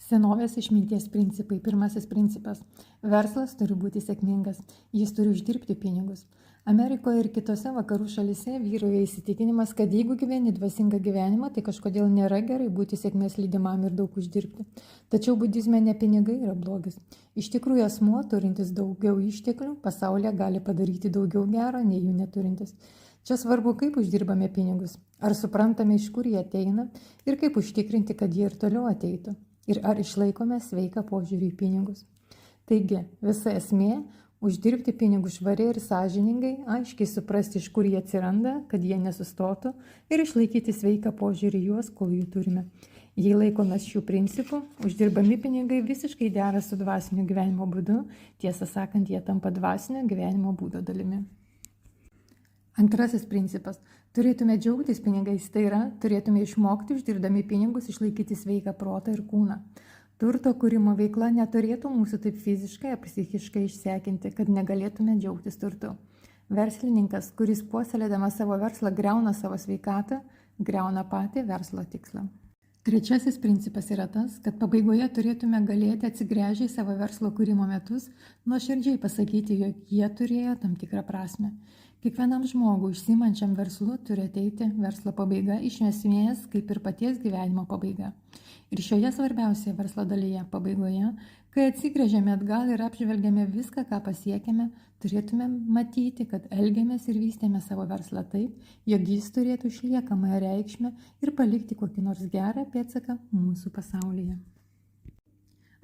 Senovės išminties principai. Pirmasis principas. Verslas turi būti sėkmingas. Jis turi uždirbti pinigus. Amerikoje ir kitose vakarų šalyse vyrauja įsitikinimas, kad jeigu gyveni dvasingą gyvenimą, tai kažkodėl nėra gerai būti sėkmės lydimam ir daug uždirbti. Tačiau budizme ne pinigai yra blogis. Iš tikrųjų, asmuo, turintis daugiau išteklių, pasaulyje gali padaryti daugiau gero, nei jų neturintis. Čia svarbu, kaip uždirbame pinigus, ar suprantame, iš kur jie ateina ir kaip užtikrinti, kad jie ir toliau ateitų. Ir ar išlaikome sveiką požiūrį į pinigus. Taigi, visa esmė – uždirbti pinigus švariai ir sąžiningai, aiškiai suprasti, iš kur jie atsiranda, kad jie nesustotų ir išlaikyti sveiką požiūrį į juos, kol jų turime. Jei laikomės šių principų, uždirbami pinigai visiškai dera su dvasiniu gyvenimo būdu, tiesą sakant, jie tampa dvasinio gyvenimo būdo dalimi. Antrasis principas. Turėtume džiaugtis pinigais, tai yra, turėtume išmokti uždirbdami pinigus išlaikyti sveiką protą ir kūną. Turto kūrimo veikla neturėtų mūsų taip fiziškai ar psichiškai išsekinti, kad negalėtume džiaugtis turtu. Verslininkas, kuris puoselėdamas savo verslą griauna savo sveikatą, griauna patį verslo tikslą. Trečiasis principas yra tas, kad pabaigoje turėtume galėti atsigręžę į savo verslo kūrimo metus, nuoširdžiai pasakyti, jog jie turėjo tam tikrą prasme. Kiekvienam žmogui užsiimančiam verslu turi ateiti verslo pabaiga iš esmės kaip ir paties gyvenimo pabaiga. Ir šioje svarbiausioje verslo dalyje pabaigoje, kai atsigręžiame atgal ir apžvelgiame viską, ką pasiekėme, turėtume matyti, kad elgiamės ir vystėme savo verslą taip, jog jis turėtų išliekamąją reikšmę ir palikti kokį nors gerą pėdsaką mūsų pasaulyje.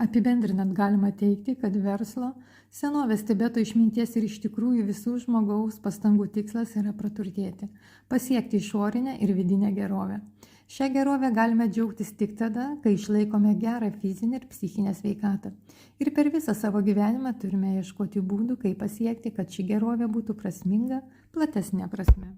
Apibendrinant galima teigti, kad verslo, senovės Tibeto išminties ir iš tikrųjų visų žmogaus pastangų tikslas yra praturtėti, pasiekti išorinę ir vidinę gerovę. Šią gerovę galime džiaugtis tik tada, kai išlaikome gerą fizinę ir psichinę sveikatą. Ir per visą savo gyvenimą turime ieškoti būdų, kaip pasiekti, kad ši gerovė būtų prasminga platesne prasme.